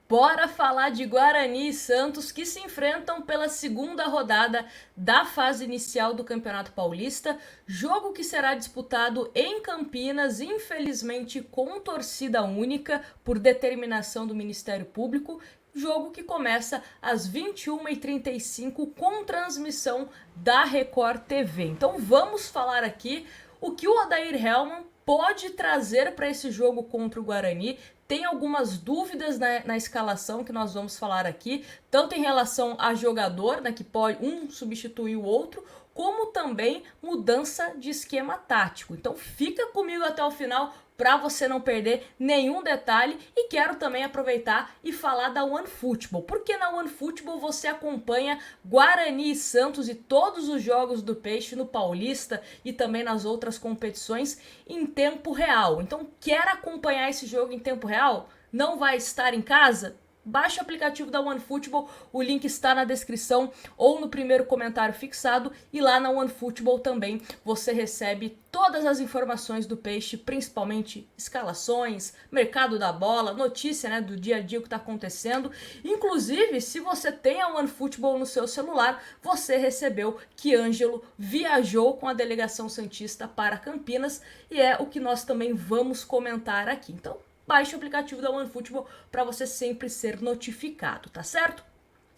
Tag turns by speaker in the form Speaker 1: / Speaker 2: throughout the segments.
Speaker 1: Bora falar de Guarani e Santos que se enfrentam pela segunda rodada da fase inicial do Campeonato Paulista, jogo que será disputado em Campinas, infelizmente com torcida única por determinação do Ministério Público, jogo que começa às 21h35 com transmissão da Record TV. Então vamos falar aqui o que o Odair Hellmann pode trazer para esse jogo contra o Guarani. Tem algumas dúvidas na escalação que nós vamos falar aqui, tanto em relação a jogador, né, que pode um substituir o outro, como também mudança de esquema tático. Então fica comigo até o final para você não perder nenhum detalhe, e quero também aproveitar e falar da OneFootball, porque na OneFootball você acompanha Guarani e Santos e todos os jogos do Peixe no Paulista e também nas outras competições em tempo real. Então quer acompanhar esse jogo em tempo real? Não vai estar em casa? Baixe o aplicativo da OneFootball, o link está na descrição ou no primeiro comentário fixado, e lá na OneFootball também você recebe todas as informações do Peixe, principalmente escalações, mercado da bola, notícia, né, do dia a dia que está acontecendo. Inclusive, se você tem a OneFootball no seu celular, você recebeu que Ângelo viajou com a delegação santista para Campinas, e é o que nós também vamos comentar aqui. Então, baixe o aplicativo da OneFootball para você sempre ser notificado, tá certo?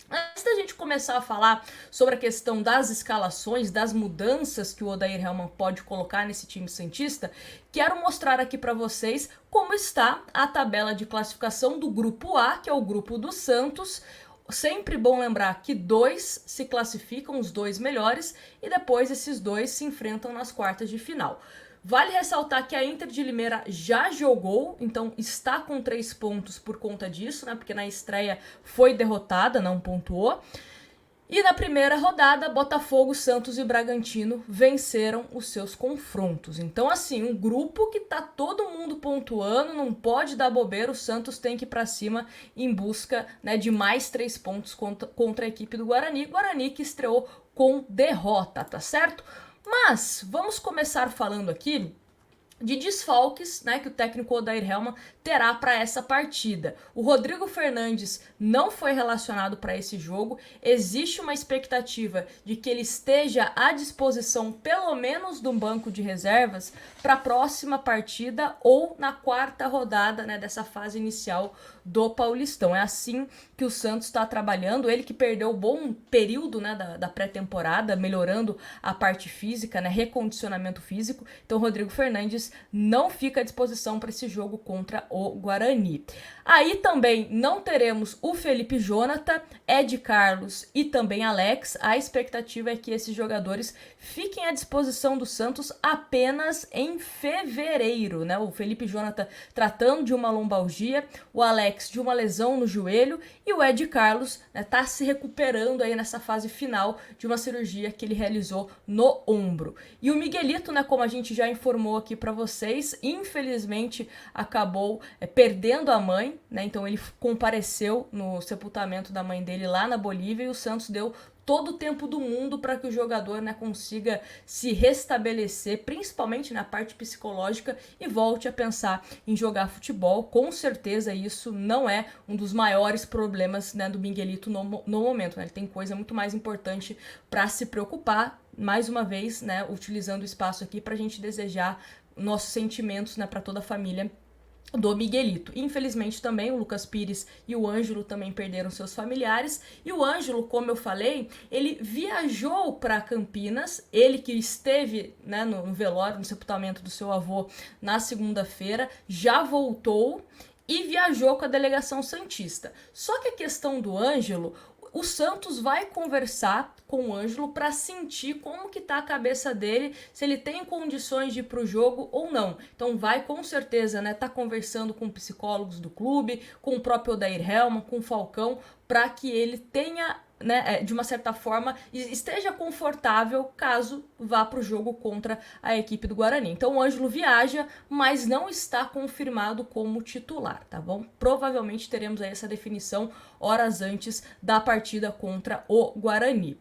Speaker 1: Antes da gente começar a falar sobre a questão das escalações, das mudanças que o Odair Hellmann pode colocar nesse time santista, quero mostrar aqui para vocês como está a tabela de classificação do Grupo A, que é o grupo do Santos. Sempre bom lembrar que dois se classificam, os dois melhores, e depois esses dois se enfrentam nas quartas de final. Vale ressaltar que a Inter de Limeira já jogou, então está com 3 pontos por conta disso, né? Porque na estreia foi derrotada, não pontuou. E na primeira rodada, Botafogo, Santos e Bragantino venceram os seus confrontos. Então, assim, um grupo que tá todo mundo pontuando, não pode dar bobeira, o Santos tem que ir para cima em busca, né, de mais 3 pontos contra a equipe do Guarani. Guarani que estreou com derrota, tá certo? Mas vamos começar falando aqui de desfalques, né, que o técnico Odair Hellmann terá para essa partida. O Rodrigo Fernandes não foi relacionado para esse jogo. Existe uma expectativa de que ele esteja à disposição, pelo menos do banco de reservas, para a próxima partida ou na quarta rodada, né, dessa fase inicial do Paulistão. É assim que o Santos está trabalhando. Ele que perdeu um bom período, né, da pré-temporada, melhorando a parte física, né, recondicionamento físico. Então, Rodrigo Fernandes não fica à disposição para esse jogo contra o Guarani. Aí também não teremos o Felipe Jonathan, Ed Carlos e também Alex. A expectativa é que esses jogadores fiquem à disposição do Santos apenas em fevereiro, né? O Felipe Jonathan tratando de uma lombalgia, o Alex de uma lesão no joelho, e o Ed Carlos tá se recuperando aí nessa fase final de uma cirurgia que ele realizou no ombro. E o Miguelito, né, como a gente já informou aqui para vocês, infelizmente acabou perdendo a mãe, né? Então ele compareceu no sepultamento da mãe dele lá na Bolívia, e o Santos deu todo o tempo do mundo para que o jogador, né, consiga se restabelecer, principalmente na parte psicológica, e volte a pensar em jogar futebol. Com certeza isso não é um dos maiores problemas, né, do Miguelito no momento, né? Ele tem coisa muito mais importante para se preocupar. Mais uma vez, né, utilizando o espaço aqui para a gente desejar nossos sentimentos, né, para toda a família do Miguelito. Infelizmente também o Lucas Pires e o Ângelo também perderam seus familiares, e o Ângelo, como eu falei, ele viajou para Campinas, ele que esteve, né, no velório, no sepultamento do seu avô na segunda-feira, já voltou e viajou com a delegação santista. Só que a questão do Ângelo, o Santos vai conversar com o Ângelo para sentir como que tá a cabeça dele, se ele tem condições de ir pro jogo ou não. Então vai com certeza, né, tá conversando com psicólogos do clube, com o próprio Odair Hellmann, com o Falcão, para que ele tenha, né, de uma certa forma, esteja confortável caso vá para o jogo contra a equipe do Guarani. Então o Ângelo viaja, mas não está confirmado como titular, tá bom? Provavelmente teremos aí essa definição horas antes da partida contra o Guarani.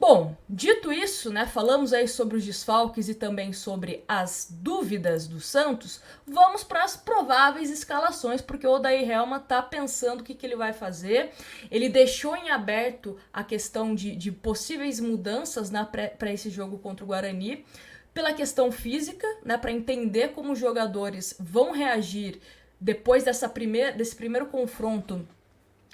Speaker 1: Bom, dito isso, né, falamos aí sobre os desfalques e também sobre as dúvidas do Santos, vamos para as prováveis escalações, porque o Odair Helma tá pensando o que ele vai fazer. Ele deixou em aberto a questão de possíveis mudanças para esse jogo contra o Guarani, pela questão física, né, para entender como os jogadores vão reagir depois desse primeiro confronto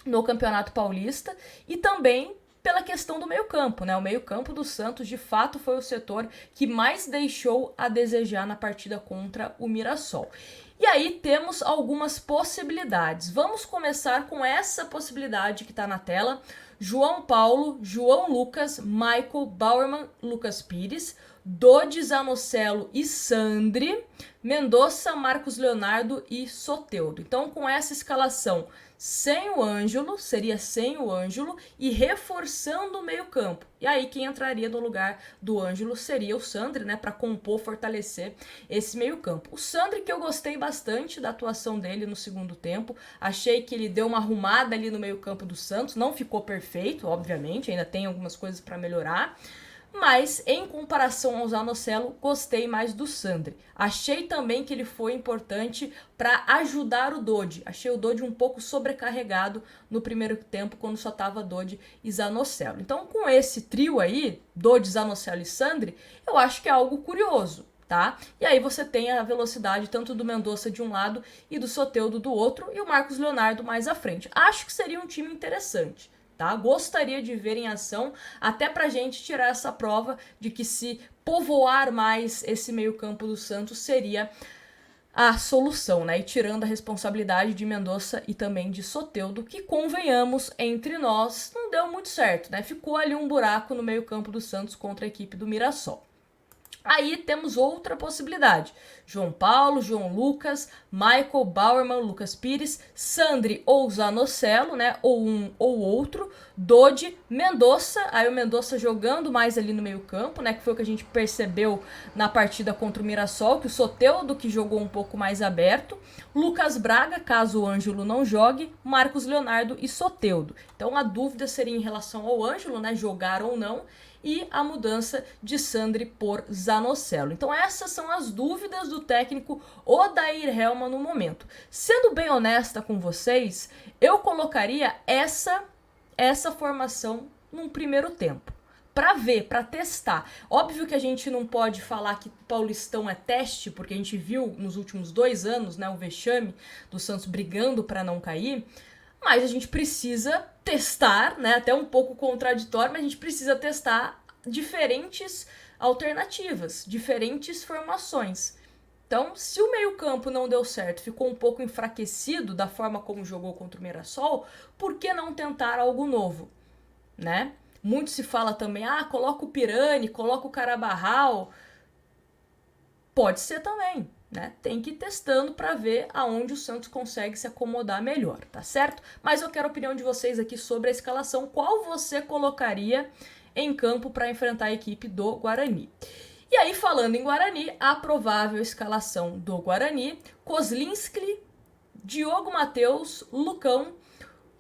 Speaker 1: no Campeonato Paulista, e também pela questão do meio-campo, né? O meio-campo do Santos, de fato, foi o setor que mais deixou a desejar na partida contra o Mirassol. E aí temos algumas possibilidades. Vamos começar com essa possibilidade que está na tela. João Paulo, João Lucas, Michael, Bauerman, Lucas Pires, Dodi, Zanocelo e Sandri, Mendonça, Marcos Leonardo e Soteldo. Então, com essa escalação, sem o Ângelo, seria sem o Ângelo, e reforçando o meio-campo. E aí, quem entraria no lugar do Ângelo seria o Sandri, né, para compor, fortalecer esse meio-campo. O Sandri, que eu gostei bastante da atuação dele no segundo tempo, achei que ele deu uma arrumada ali no meio-campo do Santos, não ficou perfeito, obviamente, ainda tem algumas coisas para melhorar. Mas, em comparação ao Zanocelo, gostei mais do Sandri. Achei também que ele foi importante para ajudar o Dodi. Achei o Dodi um pouco sobrecarregado no primeiro tempo, quando só estava Dodi e Zanocelo. Então, com esse trio aí, Dodi, Zanocelo e Sandri, eu acho que é algo curioso, tá? E aí você tem a velocidade tanto do Mendonça de um lado e do Soteldo do outro, e o Marcos Leonardo mais à frente. Acho que seria um time interessante. Tá? Gostaria de ver em ação, até pra gente tirar essa prova de que se povoar mais esse meio-campo do Santos seria a solução, né? E tirando a responsabilidade de Mendonça e também de Soteldo, que, convenhamos, entre nós, não deu muito certo, né? Ficou ali um buraco no meio-campo do Santos contra a equipe do Mirassol. Aí temos outra possibilidade. João Paulo, João Lucas, Michael, Bauerman, Lucas Pires, Sandri ou Zanocelo, né? Ou um ou outro. Dodi, Mendonça. Aí o Mendonça jogando mais ali no meio campo, né? Que foi o que a gente percebeu na partida contra o Mirassol, que o Soteldo que jogou um pouco mais aberto. Lucas Braga, caso o Ângelo não jogue. Marcos Leonardo e Soteldo. Então a dúvida seria em relação ao Ângelo, né? Jogar ou não. E a mudança de Sandri por Zanocelo. Então essas são as dúvidas do técnico Odair Helma no momento. Sendo bem honesta com vocês, eu colocaria essa formação num primeiro tempo. Para ver, para testar. Óbvio que a gente não pode falar que Paulistão é teste, porque a gente viu nos últimos 2 anos, né, o vexame do Santos brigando para não cair. Mas a gente precisa testar, né? Até um pouco contraditório, mas a gente precisa testar diferentes alternativas, diferentes formações. Então, se o meio-campo não deu certo, ficou um pouco enfraquecido da forma como jogou contra o Mirassol, por que não tentar algo novo, né? Muito se fala também, coloca o Pirani, coloca o Carabarral. Pode ser também, né? Tem que ir testando para ver aonde o Santos consegue se acomodar melhor, tá certo? Mas eu quero a opinião de vocês aqui sobre a escalação. Qual você colocaria em campo para enfrentar a equipe do Guarani? E aí, falando em Guarani, a provável escalação do Guarani: Kozlinski, Diogo Matheus, Lucão,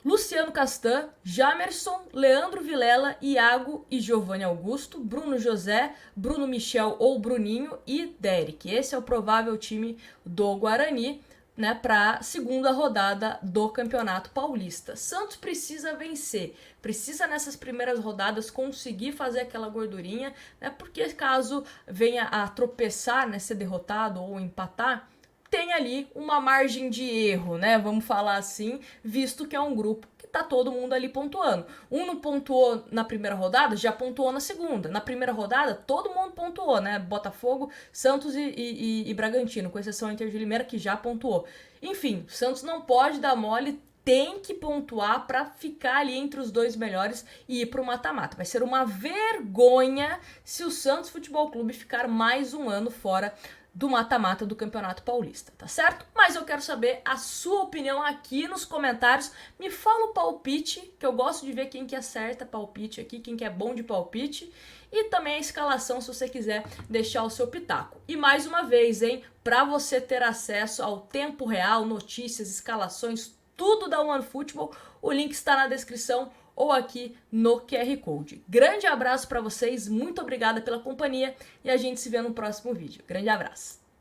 Speaker 1: Luciano Castan, Jamerson, Leandro Vilela, Iago e Giovanni Augusto, Bruno José, Bruno Michel ou Bruninho e Derek. Esse é o provável time do Guarani, né, para a segunda rodada do Campeonato Paulista. Santos precisa vencer, precisa nessas primeiras rodadas conseguir fazer aquela gordurinha, né, porque caso venha a tropeçar, né, ser derrotado ou empatar, tem ali uma margem de erro, né? Vamos falar assim, visto que é um grupo que tá todo mundo ali pontuando. Um não pontuou na primeira rodada, já pontuou na segunda. Na primeira rodada, todo mundo pontuou, né? Botafogo, Santos e Bragantino, com exceção do Inter de Limeira, que já pontuou. Enfim, Santos não pode dar mole, tem que pontuar para ficar ali entre os 2 melhores e ir para o mata-mata. Vai ser uma vergonha se o Santos Futebol Clube ficar mais um ano fora do mata-mata do Campeonato Paulista, tá certo? Mas eu quero saber a sua opinião aqui nos comentários. Me fala o palpite, que eu gosto de ver quem que acerta palpite aqui, quem que é bom de palpite. E também a escalação, se você quiser deixar o seu pitaco. E mais uma vez, hein, para você ter acesso ao tempo real, notícias, escalações, tudo da OneFootball, o link está na descrição ou aqui no QR Code. Grande abraço para vocês, muito obrigada pela companhia e a gente se vê no próximo vídeo. Grande abraço!